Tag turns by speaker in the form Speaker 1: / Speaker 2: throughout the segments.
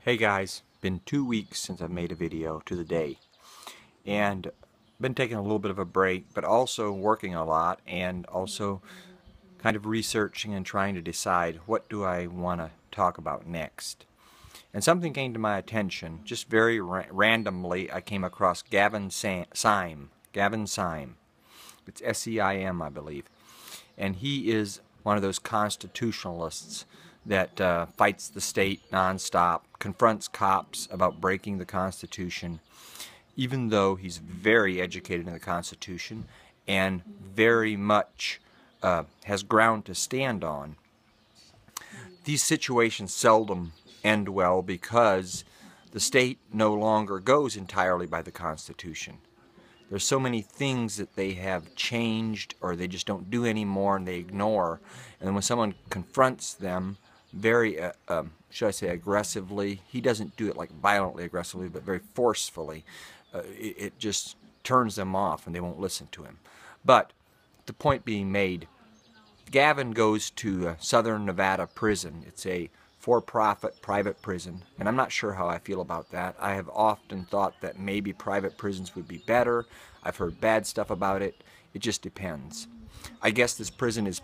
Speaker 1: Hey guys, been 2 weeks since I've made a video to the day, and been taking a little bit of a break, but also working a lot and also kind of researching and trying to decide what do I want to talk about next. And something came to my attention, just very randomly. I came across Gavin Syme. It's S-E-I-M, I believe. And he is one of those constitutionalists that fights the state nonstop, confronts cops about breaking the Constitution, even though he's very educated in the Constitution and very much has ground to stand on. These situations seldom end well because the state no longer goes entirely by the Constitution. There's so many things that they have changed or they just don't do anymore and they ignore. And then when someone confronts them very, should I say aggressively, he doesn't do it like violently aggressively, but very forcefully, it just turns them off and they won't listen to him. But the point being made, Gavin goes to Southern Nevada prison. It's a for-profit private prison, and I'm not sure how I feel about that. I have often thought that maybe private prisons would be better. I've heard bad stuff about it. It just depends. I guess this prison is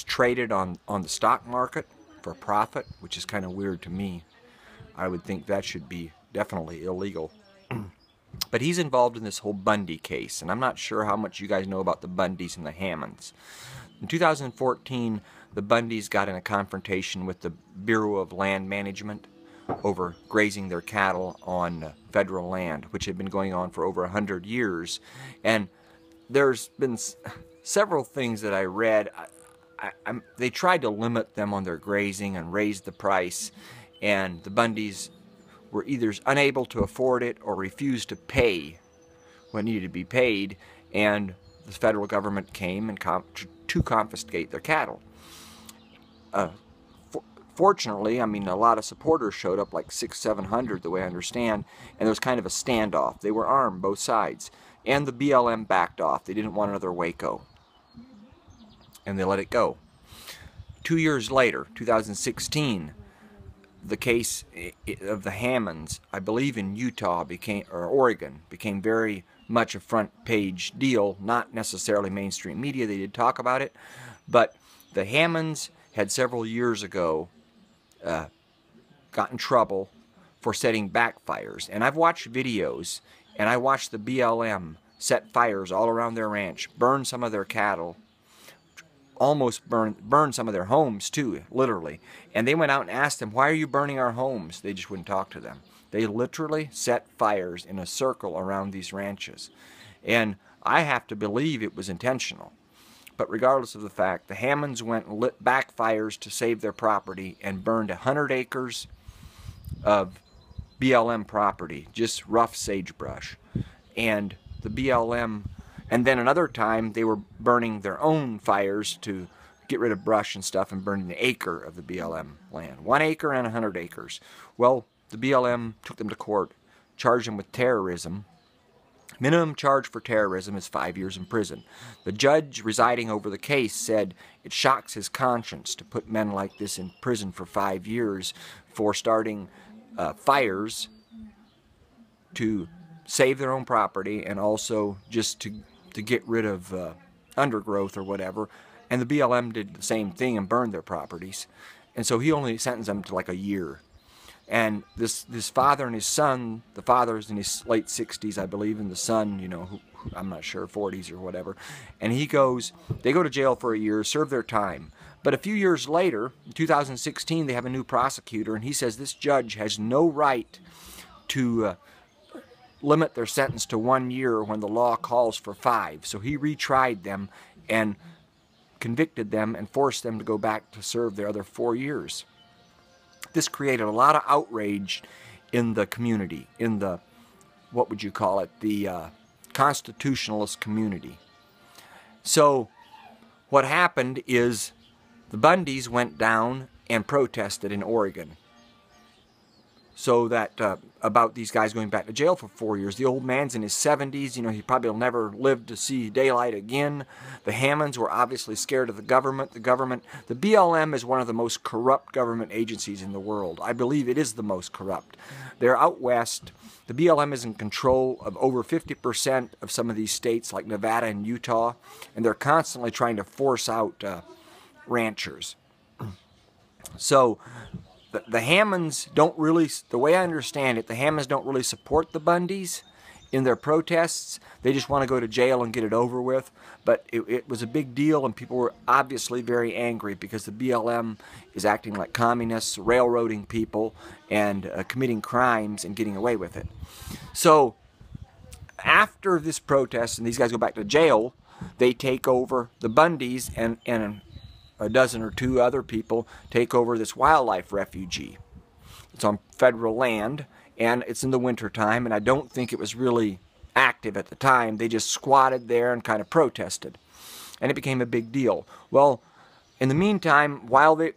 Speaker 1: traded on the stock market for profit, which is kind of weird to me. I would think that should be definitely illegal. But he's involved in this whole Bundy case, and I'm not sure how much you guys know about the Bundys and the Hammonds. In 2014, the Bundys got in a confrontation with the Bureau of Land Management over grazing their cattle on federal land, which had been going on for over 100 years. And there's been several things that I read. They tried to limit them on their grazing and raise the price, and the Bundys were either unable to afford it or refused to pay what needed to be paid, and the federal government came and to confiscate their cattle. Fortunately, I mean, a lot of supporters showed up, like 600-700 the way I understand, and there was kind of a standoff. They were armed, both sides, and the BLM backed off. They didn't want another Waco, and they let it go. 2 years later, 2016, the case of the Hammonds, I believe in Utah or Oregon, became very much a front page deal, not necessarily mainstream media. They did talk about it, but the Hammonds had several years ago got in trouble for setting backfires. And I've watched videos, and I watched the BLM set fires all around their ranch, burn some of their cattle, almost burn some of their homes too, literally. And they went out and asked them, "Why are you burning our homes?" They just wouldn't talk to them. They literally set fires in a circle around these ranches. And I have to believe it was intentional. But regardless of the fact, the Hammonds went and lit backfires to save their property and burned 100 acres of BLM property, just rough sagebrush. And the BLM, and then another time they were burning their own fires to get rid of brush and stuff and burning an acre of the BLM land. 1 acre and 100 acres. Well, the BLM took them to court, charged them with terrorism. Minimum charge for terrorism is 5 years in prison. The judge residing over the case said it shocks his conscience to put men like this in prison for 5 years for starting fires to save their own property and also just to get rid of undergrowth or whatever. And the BLM did the same thing and burned their properties. And so he only sentenced them to like a year. And this father and his son, the father's in his late 60s, I believe, and the son, you know, who I'm not sure, 40s or whatever. And they go to jail for a year, serve their time. But a few years later, in 2016, they have a new prosecutor, and he says this judge has no right to limit their sentence to 1 year when the law calls for 5. So he retried them and convicted them and forced them to go back to serve their other 4 years. This created a lot of outrage in the community, in the, what would you call it, the constitutionalist community. So what happened is the Bundys went down and protested in Oregon. so that about these guys going back to jail for 4 years. The old man's in his 70s. You know, he probably will never live to see daylight again. The Hammonds were obviously scared of the government. The BLM is one of the most corrupt government agencies in the world. I believe it is the most corrupt. They're out west. The BLM is in control of over 50% of some of these states like Nevada and Utah, and they're constantly trying to force out ranchers. So the Hammonds don't really, the way I understand it, the Hammonds don't really support the Bundys in their protests. They just want to go to jail and get it over with. But it was a big deal, and people were obviously very angry because the BLM is acting like communists, railroading people, and committing crimes and getting away with it. So after this protest, and these guys go back to jail, they take over the Bundys, and a dozen or two other people take over this wildlife refuge. It's on federal land, and it's in the winter time, and I don't think it was really active at the time. They just squatted there and kind of protested, and it became a big deal. Well, in the meantime, while the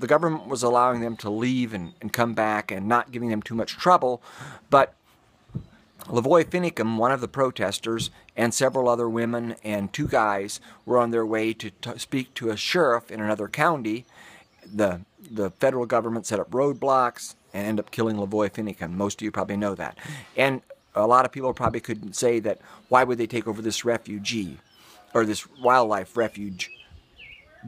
Speaker 1: government was allowing them to leave and come back and not giving them too much trouble, but Lavoy Finicum, one of the protesters, and several other women and two guys were on their way to speak to a sheriff in another county. The federal government set up roadblocks and ended up killing Lavoy Finicum. Most of you probably know that. And a lot of people probably could say that, why would they take over this refugee, or this wildlife refuge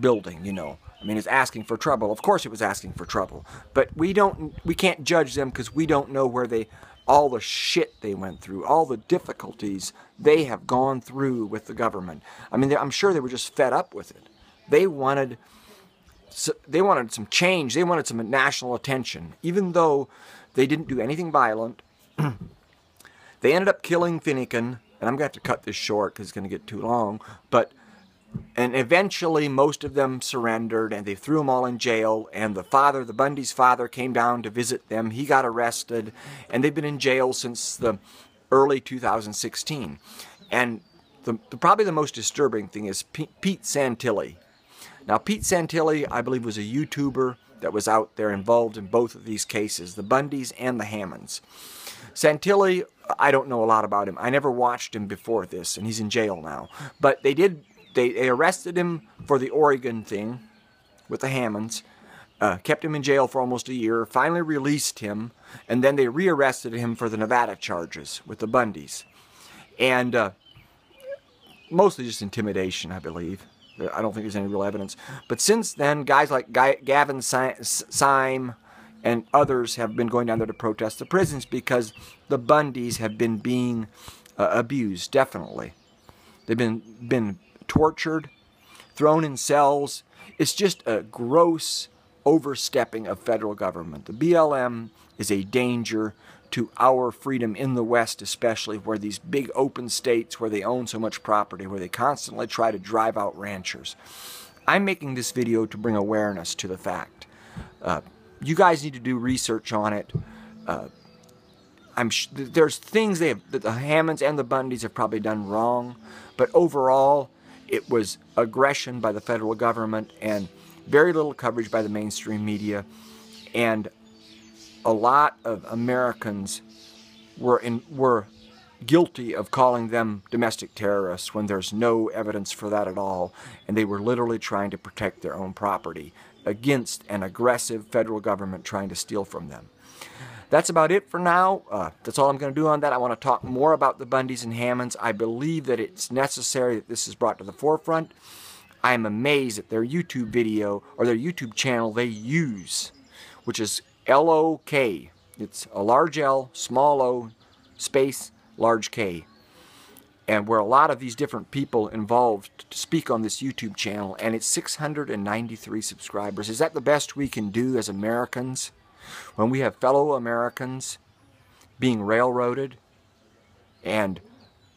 Speaker 1: building, you know? I mean, it's asking for trouble. Of course it was asking for trouble. But we can't judge them because we don't know where all the shit they went through, all the difficulties they have gone through with the government. I mean, I'm sure they were just fed up with it. They wanted some change. They wanted some national attention. Even though they didn't do anything violent, they ended up killing Finicum, and I'm going to have to cut this short because it's going to get too long, and eventually most of them surrendered, and they threw them all in jail, and the Bundy's father came down to visit them. He got arrested, and they've been in jail since the early 2016. And probably the most disturbing thing is Pete Santilli. Now, Pete Santilli, I believe, was a YouTuber that was out there involved in both of these cases, the Bundys and the Hammonds. Santilli, I don't know a lot about him. I never watched him before this, and he's in jail now. But they arrested him for the Oregon thing with the Hammonds, kept him in jail for almost a year, finally released him, and then they rearrested him for the Nevada charges with the Bundys. And mostly just intimidation, I believe. I don't think there's any real evidence. But since then, guys like Gavin Syme and others have been going down there to protest the prisons because the Bundys have been being abused, definitely. They've been tortured, thrown in cells. It's just a gross overstepping of federal government. The BLM is a danger to our freedom in the West, especially where these big open states where they own so much property, where they constantly try to drive out ranchers. I'm making this video to bring awareness to the fact. You guys need to do research on it. There's things that the Hammonds and the Bundys have probably done wrong, but overall, it was aggression by the federal government and very little coverage by the mainstream media. And a lot of Americans were guilty of calling them domestic terrorists when there's no evidence for that at all. And they were literally trying to protect their own property against an aggressive federal government trying to steal from them. That's about it for now. That's all I'm going to do on that. I want to talk more about the Bundys and Hammonds. I believe that it's necessary that this is brought to the forefront. I am amazed at their YouTube video, or their YouTube channel they use, which is LOK. It's a large L, small o, space, large K. And where a lot of these different people involved to speak on this YouTube channel, and it's 693 subscribers. Is that the best we can do as Americans? When we have fellow Americans being railroaded and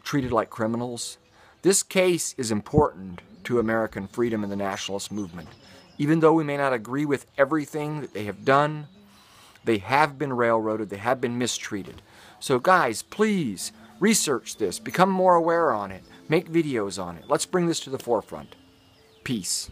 Speaker 1: treated like criminals. This case is important to American freedom and the nationalist movement. Even though we may not agree with everything that they have done, they have been railroaded, they have been mistreated. So guys, please research this, become more aware on it, make videos on it. Let's bring this to the forefront. Peace.